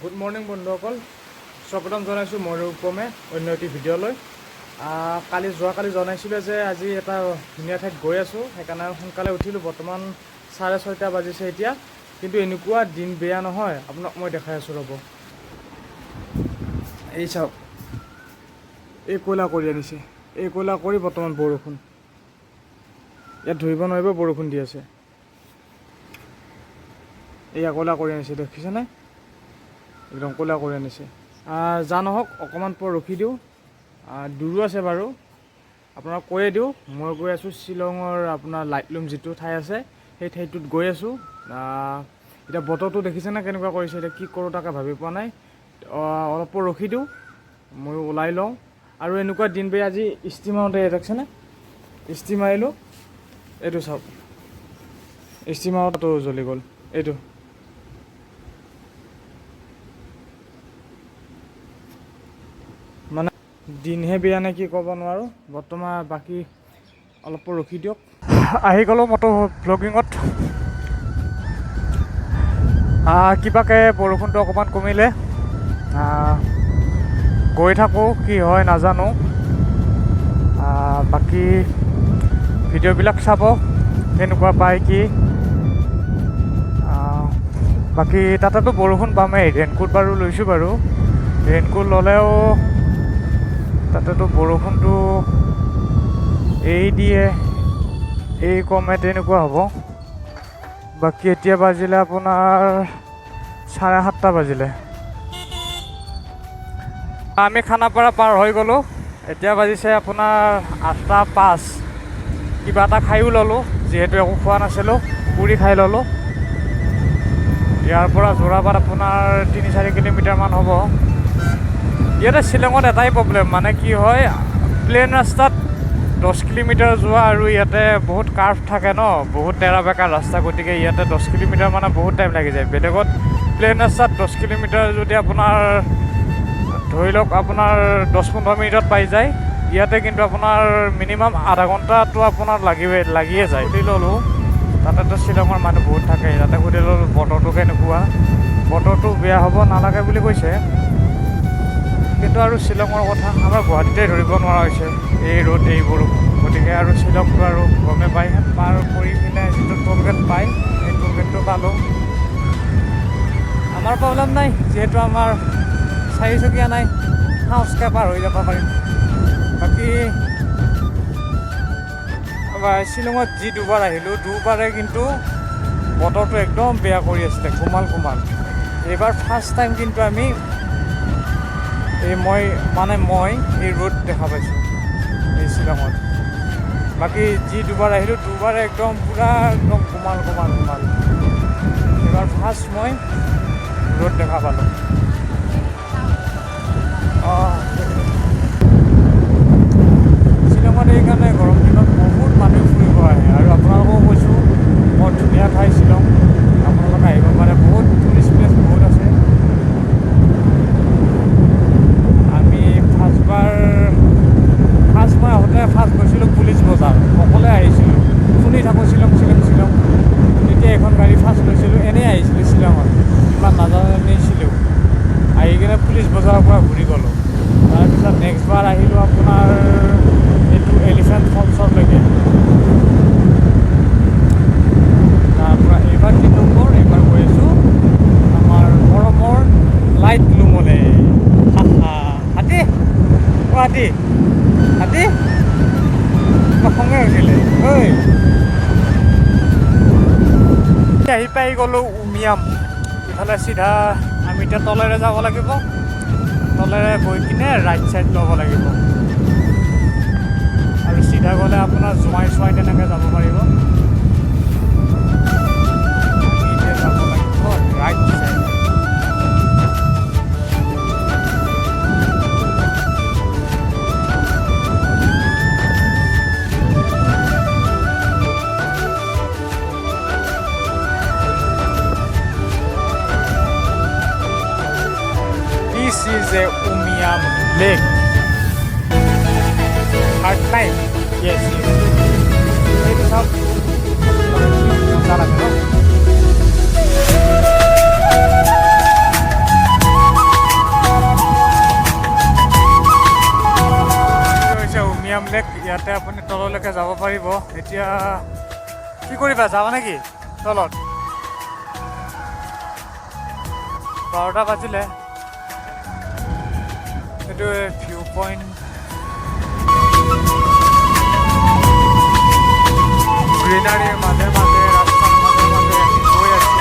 Good morning বন্ধুসকল, স্বাগতম জনাইছোঁ মই ৰূপমে অন্য এটি ভিডিঅ'লৈ। যোৱাকালি জনাইছিলোঁ যে আজি এটা ধুনীয়া ঠাইত গৈ আছোঁ, সেইকাৰণে সোনকালে উঠিলোঁ। বৰ্তমান 6:30 বাজিছে এতিয়া, কিন্তু এনেকুৱা দিন বেয়া নহয়। আপোনাক মই দেখাই আছোঁ ৰ'ব। এই চাওক, এই ক'লা কৰি আনিছে, এই ক'লা কৰি বৰ্তমান বৰষুণ। ইয়াত ধৰিব নোৱাৰিব বৰষুণ দি আছে। এয়া ক'লা কৰি আনিছে, দেখিছেনে? একদম ক'লা কৰি আনিছে। যা নহওক, অকণমান পৰ ৰখি দিওঁ। দূৰো আছে বাৰু, আপোনাক কৈয়ে দিওঁ। মই গৈ আছোঁ শ্বিলঙৰ আপোনাৰ লাইটলুম যিটো ঠাই আছে, সেই ঠাইটোত গৈ আছোঁ। এতিয়া বতৰটো দেখিছেনে কেনেকুৱা কৰিছে? এতিয়া কি কৰোঁ তাকে ভাবি পোৱা নাই। অলপ পৰ ৰখি দিওঁ, ময়ো ওলাই লওঁ। আৰু এনেকুৱা দিন বেয়া, আজি ইস্ত্ৰি মাৰোঁতে দেখিছেনে? ইস্ত্ৰি মাৰিলোঁ, এইটো চাওক, ইস্ত্ৰি মাৰোঁতেও জ্বলি গ'ল। এইটো মানে দিনহে বেয়া নে কি ক'ব নোৱাৰোঁ। বৰ্তমান বাকী অলপ ৰখি দিয়ক। আহি গ'লোঁ মটৰ ব্লগিঙত। কিবাকৈ বৰষুণটো অকণমান কমিলে। গৈ থাকোঁ, কি হয় নাজানো। বাকী ভিডিঅ'বিলাক চাব, কেনেকুৱা পায় কি। বাকী তাতেতো বৰষুণ পামেই। ৰেইনকোট বাৰু লৈছোঁ বাৰু। ৰেইনকোট ল'লেও তাতেতো বৰষুণটো এৰি দিয়ে, এই কমে, তেনেকুৱা হ'ব। বাকী এতিয়া বাজিলে আপোনাৰ 7:30 বাজিলে। আমি খানাপাৰা পাৰ হৈ গ'লোঁ। এতিয়া বাজিছে আপোনাৰ 8:05। কিবা এটা খায়ো ল'লোঁ, যিহেতু একো খোৱা নাছিলোঁ। পুৰি খাই ল'লোঁ। ইয়াৰ পৰা যোৰাবাট আপোনাৰ 3-4 কিলোমিটাৰমান হ'ব। ইয়াতে শ্বিলঙত এটাই প্ৰব্লেম, মানে কি হয়, প্লেন ৰাস্তাত 10 কিলোমিটাৰ যোৱা, আৰু ইয়াতে বহুত কাৰ্ভ থাকে ন, বহুত তেৰা বেকা ৰাস্তা। গতিকে ইয়াতে 10 কিলোমিটাৰ মানে বহুত টাইম লাগি যায়। বেলেগত প্লেন ৰাস্তাত 10 কিলোমিটাৰ যদি আপোনাৰ ধৰি লওক আপোনাৰ 10-15 মিনিটত পাই যায়, ইয়াতে কিন্তু আপোনাৰ মিনিমাম আধা ঘণ্টাটো আপোনাৰ লাগিয়ে যায়। সুধি ল'লোঁ, তাতেতো শ্বিলঙৰ মানুহ বহুত থাকে, তাতে সুধি ল'লোঁ বতৰটো কেনেকুৱা। বতৰটো বেয়া হ'ব নালাগে বুলি কৈছে, কিন্তু আৰু শ্বিলঙৰ কথা আমাৰ গুৱাহাটীতে ধৰিব নোৱাৰা হৈছে, এই ৰ'দ এই বৰষুণ। গতিকে আৰু শ্বিলংটো আৰু গমে পায়। পাৰ কৰি কিনে যিটো টোলগেট পায়, সেই টোলগেটটো পালোঁ। আমাৰ প্ৰব্লেম নাই, যিহেতু আমাৰ 4 চকীয়া নাই, সাহসকৈ পাৰ হৈ যাব পাৰিম। বাকী শ্বিলঙত যি দুবাৰ আহিলোঁ, দুবাৰে কিন্তু বতৰটো একদম বেয়া কৰি আছিলে, গোমাল। এইবাৰ ফাৰ্ষ্ট টাইম কিন্তু মই এই ৰ'দ দেখা পাইছোঁ এই শ্বিলঙত। বাকী যি দুবাৰ আহিলোঁ, দুবাৰে একদম পূৰা একদম গোমাল। এইবাৰ ফাৰ্ষ্ট মই ৰ'দ দেখা পালোঁ। শ্বিলঙত এইকাৰণে গৰম দিনত বহুত মানুহ ফুৰিব আহে। আৰু আপোনালোকেও কৈছোঁ, বৰ ধুনীয়া ঠাই শ্বিলং, আপোনালোকে আহিব পাৰে। বহুত টুৰিষ্ট প্লেচ বহুত আছে। আমি মই আহোঁতে গৈছিলোঁ পুলিচ বজাৰ, অকলে আহিছিলোঁ। শুনি থাকোঁ শ্বিলং। তেতিয়া এখন গাড়ী ফাৰ্ষ্ট লৈছিলোঁ, এনেই আহিছিলোঁ শ্বিলঙত, ইমান নাজানিছিলোঁ। আহি কিনে পুলিচ বজাৰৰ পৰা ঘূৰি গ'লোঁ। তাৰপিছত নেক্সটবাৰ আহিলোঁ আপোনাৰ এইটো এলিফেণ্ট ফলছলৈকে। তাৰপৰা এইবাৰ 3 নম্বৰ, এইবাৰ গৈ আছোঁ আমাৰ গৰমৰ লাইটলুমলৈ। হাতী খঙে উঠিলে। আহি পাই গ'লোঁ উমিয়াম। ইফালে চিধা আমি এতিয়া তলেৰে যাব লাগিব, তলেৰে গৈ কিনে ৰাইট চাইড ল'ব লাগিব, আৰু চিধা গ'লে আপোনাৰ জোঁৱাই তেনেকৈ যাব পাৰিব। আমি এতিয়া যাব লাগিব right side. This is a Umiam Lake. At night, yes. Maybe some. Lake ইয়াতে আপুনি তললৈকে যাব পাৰিব। এতিয়া কি কৰিবা, যাবা নেকি তলত? 12টা বাজিলে। এইটো ভিউ পইণ্ট, গ্ৰীনাৰীৰ মাজে মাজে, ৰাস্তাৰ মাজে মাজে আমি গৈ আছোঁ।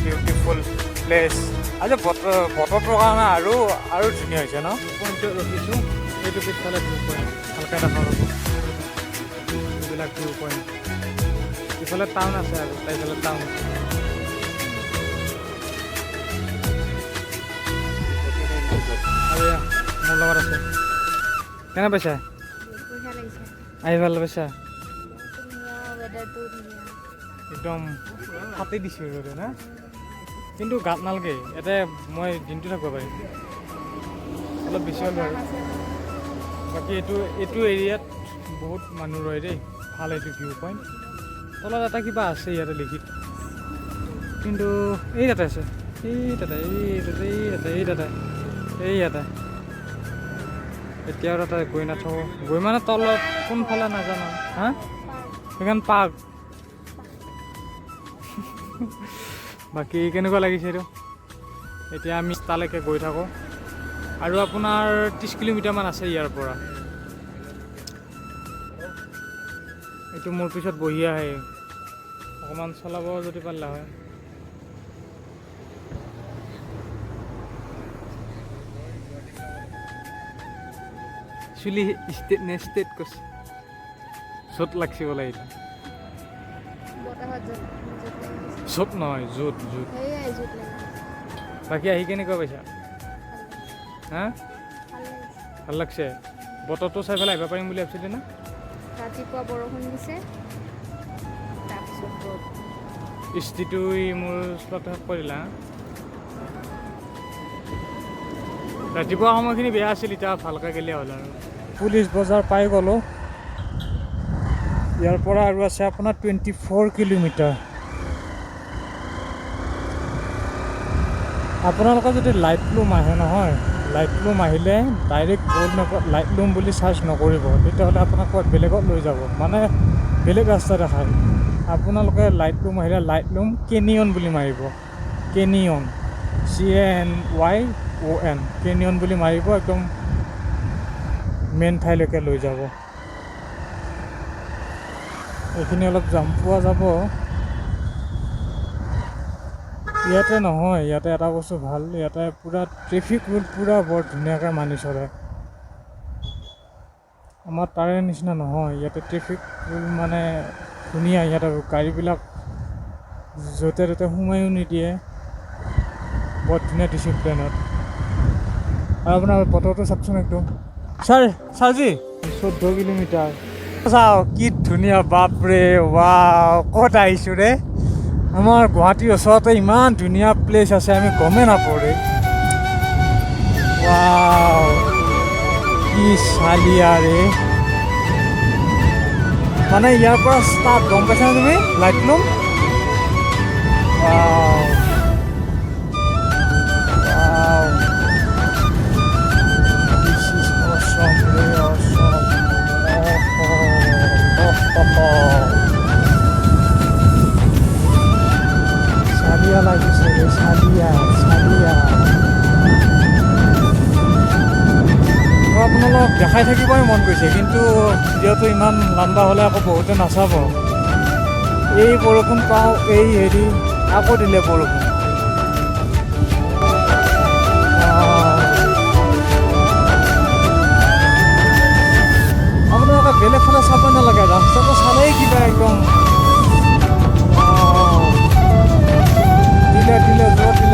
Beautiful place. আজি বতৰটোৰ কাৰণে আৰু ধুনীয়া হৈছে ন? পইণ্টত ৰখিছোঁ, এইটো পিছফালে ভিউ পইণ্ট ভালকৈ দেখা পাব। এইবিলাক ভিউ পইণ্ট, ইফালে টাউন আছে আৰু এইফালে টাউন আছে। আৰু মোৰ লগত আছে। কেনে পাইছা? আহি ভাল পাইছা? একদম ফাটি দিছোঁ ৰ'দে না, কিন্তু গাত নালাগে। ইয়াতে মই দিনটো থাকিব পাৰিম, অলপ বেছি হ'ল বাৰু। বাকী এইটো এৰিয়াত বহুত মানুহ ৰয় দেই, ভাল এইটো ভিউ পইণ্ট। তলত এটা কিবা আছে ইয়াতে লিখি, কিন্তু এই তাতে আছে, এই ইয়াতে এতিয়াও তাতে গৈ নাথাকোঁ। গৈ মানে তলত কোনফালে নাজানো। হা, সেইখন পাৰ্ক। বাকী কেনেকুৱা লাগিছে এইটো? এতিয়া আমি তালৈকে গৈ থাকোঁ, আৰু আপোনাৰ 30 কিলোমিটাৰমান আছে ইয়াৰ পৰা। এইটো মোৰ পিছত বহি আহে, অকণমান চলাব যদি পাৰিলা হয়। চুলি ষ্টেট নে ষ্টেট কৈছে, য'ত লাগছে বোলে এইটো। য'ত নহয়, য'ত। বাকী আহি কেনেকুৱা পাইছা? হা, ভাল লাগছে? বতৰটো চাই পেলাই আহিব পাৰিম বুলি ভাবিছিলি না? ৰাতিপুৱা বৰষুণ দিছে, তাৰপিছত ইস্তিটো মোৰ শ্লট শেষ কৰিলা। ৰাতিপুৱা সময়খিনি বেয়া আছিল, এতিয়া ভালকৈ গ'লে হ'ল আৰু। পুলিচ বজাৰ পাই গ'লোঁ। ইয়াৰ পৰা আৰু আছে আপোনাৰ 24 কিলোমিটাৰ। আপোনালোকে যদি লাইটলুম আহে নহয়, লাইটলুম আহিলে ডাইৰেক্ট গ'ল্ড মেপত লাইটলুম বুলি চাৰ্চ নকৰিব, তেতিয়াহ'লে আপোনাক ক'ত বেলেগত লৈ যাব, মানে বেলেগ ৰাস্তা দেখায়। আপোনালোকে লাইটলুম আহিলে লাইটলুম কেনিয়ন বুলি মাৰিব, কেনিয়ন, CANYON, কেনিয়ন বুলি মাৰিব, একদম মেইন ঠাইলৈকে লৈ যাব। এইখিনি অলপ জাম পোৱা যাব। ইয়াতে নহয়, ইয়াতে এটা বস্তু ভাল, ইয়াতে পূৰা ট্ৰেফিক ৰুল পূৰা বৰ ধুনীয়াকৈ মানি চলে। আমাৰ তাৰে নিচিনা নহয়, ইয়াতে ট্ৰেফিক ৰুল মানে ধুনীয়া। ইয়াতে গাড়ীবিলাক য'তে ত'তে সোমায়ো নিদিয়ে, বৰ ধুনীয়া ডিচিপ্লিনত। আৰু আপোনাৰ বতৰটো চাওকচোন একদম। ছাৰজি 14 কিলোমিটাৰ চাওক, কি ধুনীয়া, বাপৰে ৱাও, ক'ত আহিছোঁ ৰে। আমাৰ গুৱাহাটীৰ ওচৰতে ইমান ধুনীয়া প্লেচ আছে, আমি গমেই নাপাওঁ ৰে। ৱাও, কি চালিয়া ৰে। মানে ইয়াৰ পৰা ষ্টাৰ্ট, গম পাইছা তুমি লাইটলুম? ৱাও, দিছ ইজ অসম ৰে, অসম। চালিয়া লাগিছে ৰে, চালিয়া। মই আপোনালোকক দেখাই থাকিবই মন গৈছে, কিন্তু ভিডিঅ'টো ইমান লম্বা হ'লে আকৌ বহুতে নাচাব। এই বৰষুণ পাওঁ, এই হেৰি আকৌ দিলে বৰষুণ। আপোনালোকে বেলেগ ফালে চাব নালাগে, ৰাস্তাটো চালেই কিবা একদম দিলে বৰষুণ,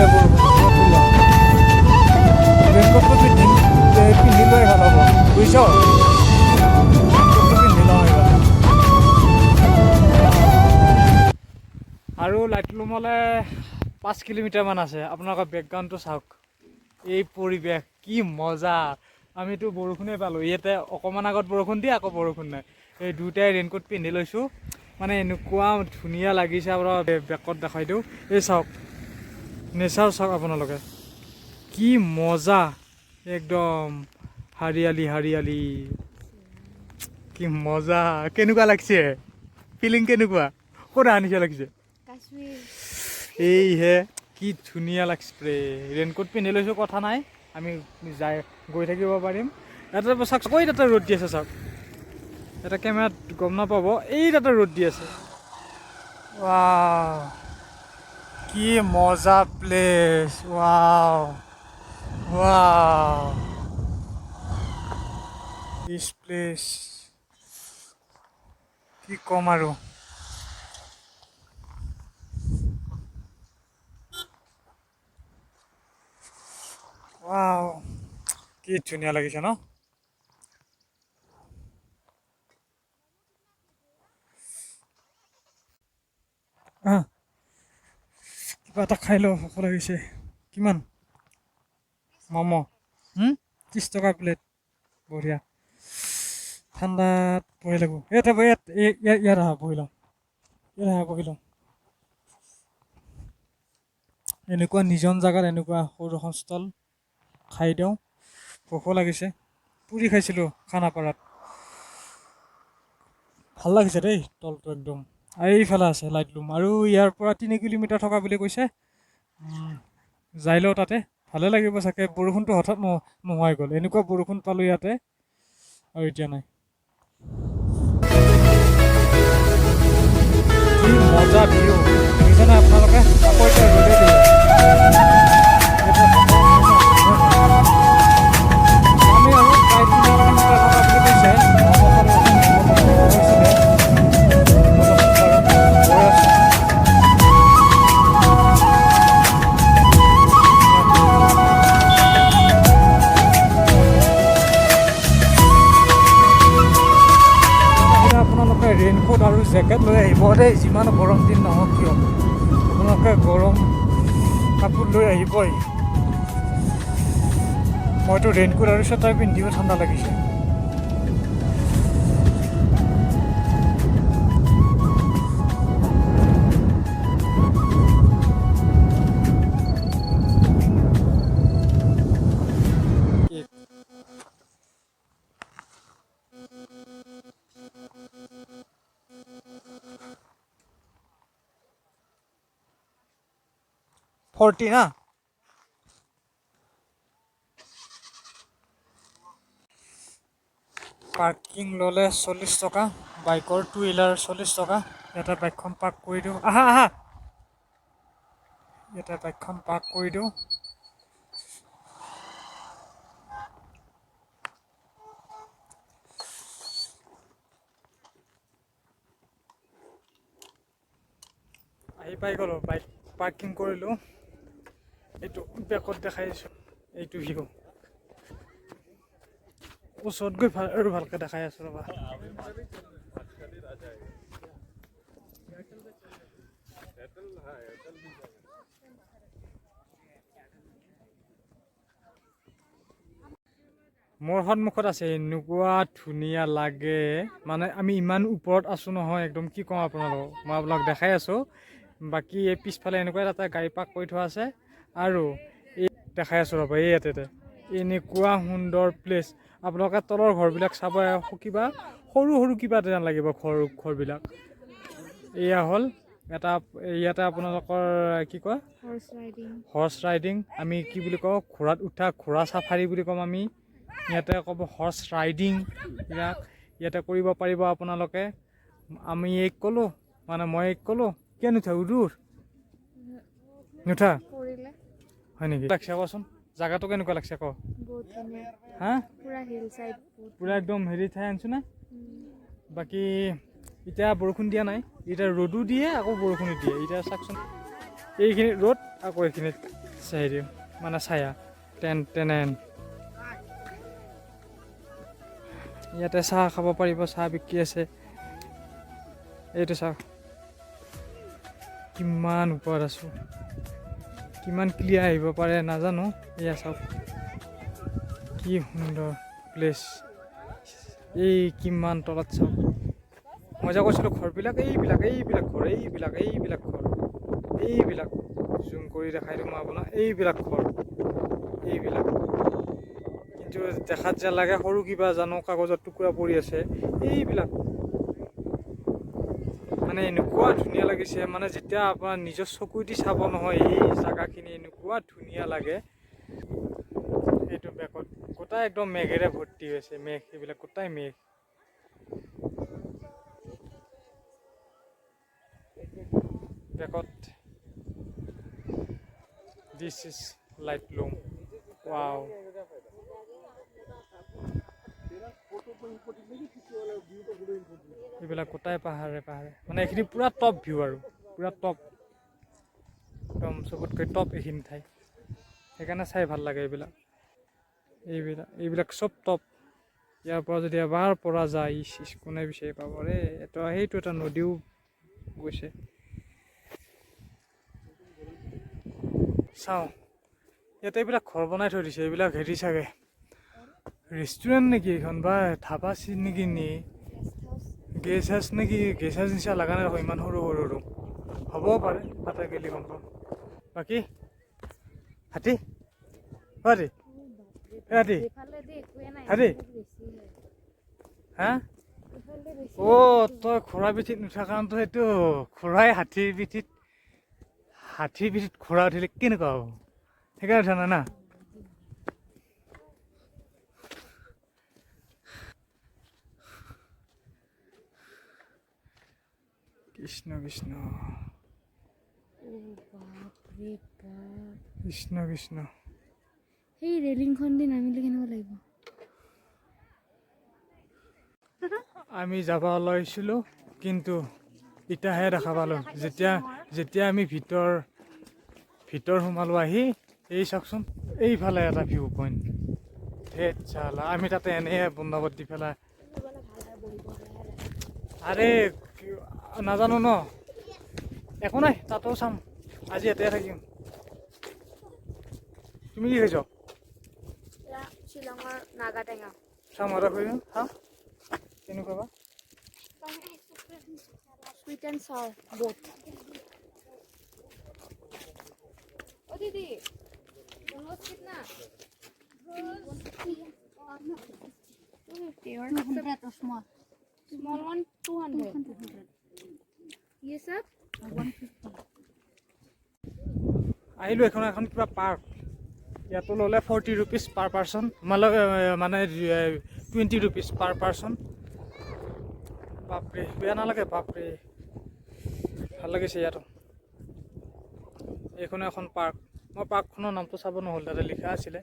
ৰেইনকোটটো পিন্ধি লৈ ভাল হ'ব, বুজিছ? ৰেইনকোটটো পিন্ধি লওঁ এইবাৰ। আৰু লাইটলুমলৈ 5 কিলোমিটাৰমান আছে। আপোনালোকৰ বেকগ্ৰাউণ্ডটো চাওক, এই পৰিৱেশ কি মজা। আমিতো বৰষুণেই পালোঁ, ইয়াতে অকণমান আগত বৰষুণ দিয়ে আকৌ বৰষুণ নাই। এই দুয়োটাই ৰেইনকোট পিন্ধি লৈছোঁ, মানে এনেকুৱা ধুনীয়া লাগিছে। আপোনাৰ বেকত দেখাই দিওঁ, এই চাওক নেচাৰ চাওক আপোনালোকে, কি মজা একদম হাৰিয়ালি হাৰিয়ালি, কি মজা। কেনেকুৱা লাগিছে ফিলিং, কেনেকুৱা ক'ত আনিছে লাগিছে? কাশ্মীৰ। এইহে কি ধুনীয়া লাগিছে। ৰেইনকোট পিন্ধি লৈছোঁ, কথা নাই, আমি গৈ থাকিব পাৰিম। এটা চাওক, কৈ তাতে ৰ'দ দি আছে চাওক, এটা কেমেৰাত গম নাপাব, এই তাতে ৰ'দ দি আছে। ৱাও কি মজা প্লেচ, ৱাও ৱাও দিছ প্লেচ, কি ক'ম আৰু। ৱাও কি ধুনীয়া লাগিছে ন। কিবা এটা খাই লওঁ, ভোক লাগিছে। কিমান ম'ম'? 30 টকা প্লেট, বঢ়িয়া। ঠাণ্ডাত বঢ়িয়া লাগিব। ইয়াত আহা বহি লওঁ, বহি লওঁ। এনেকুৱা নিজন জেগাত এনেকুৱা সৰু এখন ষ্টল খাই দিওঁ, ভোকো লাগিছে। পুৰি খাইছিলোঁ খানাপাৰাত, ভাল লাগিছে দেই তলটো একদম। আৰু এইফালে আছে লাইটলুম, আৰু ইয়াৰ পৰা 3 কিলোমিটাৰ থকা বুলি কৈছে। যাই লওঁ তাতে, ভালে লাগিব চাগে। বৰষুণটো হঠাৎ নোহোৱা হৈ গ'ল, এনেকুৱা বৰষুণ পালোঁ ইয়াতে, আৰু এতিয়া নাই। কি মজা ভিউ দেখিছেনে আপোনালোকে? আকৌ এতিয়া ৰ'দে দিলে। আমি আৰু প্ৰায় 3 কিলোমিটাৰ থকা বুলি কৈছে। আপোনালোকে ৰেইনকোট আৰু জেকেট লৈ আহিব দেই, যিমান গৰম দিন নহওক কিয় আপোনালোকে গৰম কাপোৰ লৈ আহিবই। মইতো ৰেইনকোট আৰু চুৱেটাৰ পিন্ধিও ঠাণ্ডা লাগিছে। ফৰ্টি না? পাৰ্কিং ল'লে 40 টকা, বাইকৰ 2 হুইলাৰ 40 টকা। ইয়াতে বাইকখন পাৰ্ক কৰি দিওঁ, আহা। ইয়াতে বাইকখন পাৰ্ক কৰি দিওঁ। আহি পাই গ'লোঁ, বাইক পাৰ্কিং কৰিলোঁ। এইটো বেকত দেখাই আছোঁ, এইটো ভিউ। ওচৰত গৈ আৰু ভালকৈ দেখাই আছোঁ ৰ'বা। মোৰ সন্মুখত আছে, এনেকুৱা ধুনীয়া লাগে, মানে আমি ইমান ওপৰত আছোঁ নহয়, একদম কি ক'ম আপোনালোকক। মই আপোনালোকক দেখাই আছোঁ। বাকী এই পিছফালে এনেকুৱা এটা গাড়ী পাৰ্ক কৰি থোৱা আছে, আৰু এই দেখাই আছোঁ ৰ'ব, এই ইয়াতে এনেকুৱা সুন্দৰ প্লেচ। আপোনালোকে তলৰ ঘৰবিলাক চাব, কিবা সৰু সৰু কিবা যেন লাগিব ঘৰবিলাক। এয়া হ'ল এটা, ইয়াতে আপোনালোকৰ কি কয়, হৰ্চ ৰাইডিং। আমি কি বুলি কওঁ, ঘোঁৰাত উঠা, ঘোঁৰা চাফাৰী বুলি ক'ম আমি। ইয়াতে ক'ব হৰ্চ ৰাইডিং, ইয়াতে কৰিব পাৰিব আপোনালোকে। আমি এইক ক'লোঁ, মানে মই এইক ক'লোঁ, কিয় নুঠা উদুৰ নুঠা, হয় নেকি? লাগছে কচোন, জাগাটো কেনেকুৱা লাগছে ক? হা, পুৰা একদম হেৰি ঠাই আনিছোঁ না। বাকী এতিয়া বৰষুণ দিয়া নাই, এতিয়া ৰ'দো দিয়ে আকৌ বৰষুণো দিয়ে। এতিয়া চাওকচোন, এইখিনিত ৰ'দ, আকৌ এইখিনিত হেৰি মানে ছায়া, তেনে। ইয়াতে চাহ খাব পাৰিব, চাহ বিক্ৰী আছে। এইটো চাওক, কিমান ওপৰত আছোঁ। কিমান ক্লিয়াৰ আহিব পাৰে নাজানো। এয়া চাওক কি সুন্দৰ প্লেচ। এই কিমান তলত চাওক। মই যে কৈছিলোঁ ঘৰবিলাক এইবিলাক ঘৰ এইবিলাক জুম কৰি দেখাই দিওঁ মই আপোনাক। এইবিলাক ঘৰ এইবিলাক, কিন্তু দেখাত যে লাগে সৰু কিবা জানো কাগজৰ টুকুৰা পৰি আছে। এইবিলাক মানে এনেকুৱা ধুনীয়া লাগিছে, মানে যেতিয়া আপোনাৰ নিজৰ চকুদি চাব নহয় এই জেগাখিনি এনেকুৱা ধুনীয়া লাগে। এইটো বেকত গোটাই একদম মেঘেৰে ভৰ্তি হৈছে, মেঘ এইবিলাক গোটাই মেঘ। বেকত দিছ ইজ লাইটলুম। ৱাও, এইবিলাক গোটাই পাহাৰে মানে এইখিনি পুৰা টপ ভিউ আৰু পুৰা টপ, একদম চবতকৈ টপ এইখিনি ঠাই। সেইকাৰণে চাই ভাল লাগে এইবিলাক চব টপ। ইয়াৰ পৰা যদি এবাৰ পৰা যায় কোনে বিচাৰি পাব ৰে। সেইটো এটা নদীও গৈছে। চাওঁ ইয়াতে এইবিলাক ঘৰ বনাই থৈ দিছে। এইবিলাক হেৰি চাগে ৰেষ্টুৰেণ্ট নেকি, এইখন বা ধাবা নেকি গেষ্ট হাউচ নেকি। গেষ্ট হাউচ নিচিনা লগা নাই, ইমান সৰু ৰুম হ'বও পাৰে। তাতে গেলি গম পাম। বাকী হাতী হাতী হা তই ঘোঁৰা পিঠিত নুঠা কাৰণটো সেইটো ঘোঁৰাই হাতীৰ পিঠিত ঘোঁৰা উঠিলে কেনেকুৱা হ'ব, সেইকাৰণে উঠা নাই না। কৃষ্ণ কৃষ্ণ কৃষ্ণ কৃষ্ণ। সেই ৰেলিংখন দি নামিলে কেনেকুৱা লাগিব। আমি যাব লৈছিলোঁ কিন্তু এতিয়াহে দেখা পালোঁ। যেতিয়া আমি ভিতৰ সোমালোঁ আহি, এই চাওকচোন এইফালে এটা ভিউ পইণ্ট। ধেত চালা, আমি তাতে এনেহে বন্দাবত দি পেলাই আৰে নাজানো ন, একো নাই তাতো চাম। আজি ইয়াতে থাকিম। তুমি কি খাইছ? শ্বিলঙৰ নাগা টেঙা চাম আৰু চাম কেনেকুৱা বা। Sweet and sour, both. Oh, Didi, almost kitna? 250 or 200 or small? Small one, 200. Yes, sir? 150. আহিলোঁ এখন কিবা পাৰ্ক। ইয়াতো ল'লে 40 rupees পাৰ পাৰ্চন, মানে 20 rupees পাৰ পাৰ্চন। বাপৰে, বেয়া নালাগে বাপৰে, ভাল লাগিছে ইয়াতো। এইখনো এখন পাৰ্ক। মই পাৰ্কখনৰ নামটো চাব নহ'ল, তাতে লিখা আছিলে।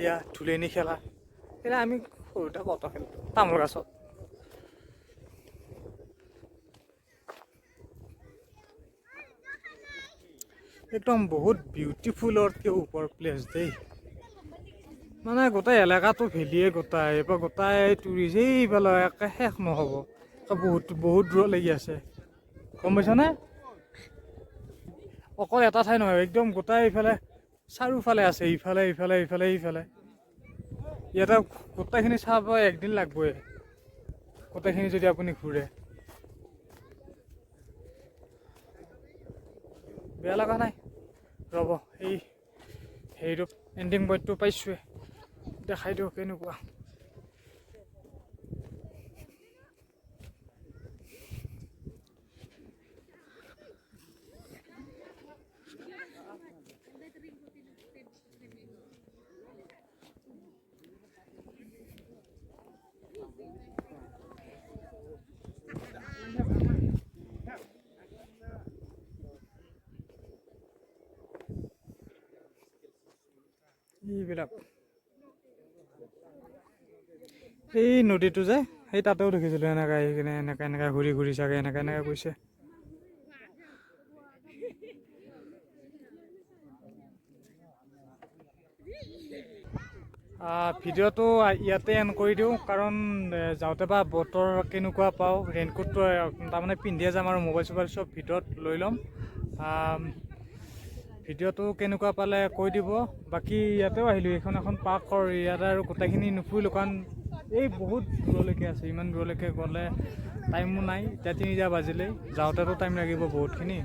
এয়া ধুলেনি খেলা আমি সৰুতে কত খেলতো তামোল গাছত। একদম বহুত বিউটিফুলতকৈ ওপৰ প্লেচ দেই। মানে গোটেই এলেকাটো ভেলিয়ে গোটাই টুৰিষ্ট এইফালে একে শেষ নহ'ব। বহুত দূৰত লাগি আছে, গম পাইছানে? অকল এটা ঠাই নহয়, একদম গোটাই ইফালে চাৰিওফালে আছে, ইফালে ইয়াতে গোটেইখিনি চাব একদিন লাগবই, গোটেইখিনি যদি আপুনি ঘূৰে। বেয়া লগা নাই, ৰ'ব এই হেৰিটো এণ্ডিং পইণ্টটো পাইছোঁৱে, দেখাই দিওঁ কেনেকুৱা। এইবিলাক এই নদীটো যে সেই তাতেও দেখিছিলোঁ, এনেকৈ আহি কিনে এনেকৈ ঘূৰি চাগে এনেকৈ গৈছে। ভিডিঅ'টো ইয়াতে এণ্ড কৰি দিওঁ কাৰণ যাওঁতে বা বতৰ কেনেকুৱা পাওঁ ৰেইনকোটটো তাৰমানে পিন্ধিয়ে যাম আৰু মোবাইল চোবাইল চব ভিতৰত লৈ ল'ম ভিডিঅ'টো কেনেকুৱা পালে কৈ দিব বাকী ইয়াতেও আহিলোঁ এইখন এখন পাৰ্কৰ ইয়াতে আৰু গোটেইখিনি নুফুৰিলোঁ কাৰণ এই বহুত দূৰলৈকে আছে ইমান দূৰলৈকে গ'লে টাইমো নাই এতিয়া 3টা বাজিলেই যাওঁতেতো টাইম লাগিব বহুতখিনি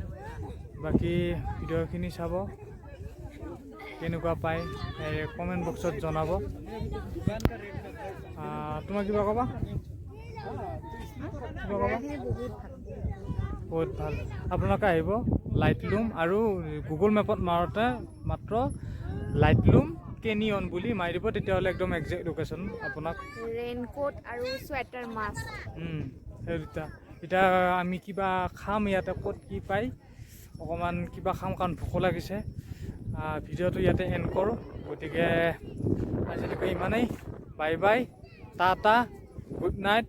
বাকী ভিডিঅ'খিনি চাব কেনেকুৱা পায় কমেণ্ট বক্সত জনাব তোমাক কিবা ক'বা বহুত ভাল আপোনালোকে আহিব লাইটলুম আৰু গুগল মেপত মাৰোঁতে মাত্ৰ লাইটলুম কেনিয়ন বুলি মাৰি দিব তেতিয়াহ'লে একদম একজেক্ট লোকেশ্যন আপোনাক ৰেইনকোট আৰু চুৱেটাৰ মাস্ক সেই দুটা এতিয়া আমি কিবা খাম ইয়াতে ক'ত কি পাই অকণমান কিবা খাম কাৰণ ভোক লাগিছে ভিডিঅ'টো ইয়াতে এণ্ড কৰোঁ গতিকে আজিলৈকে ইমানেই bye bye Tata good night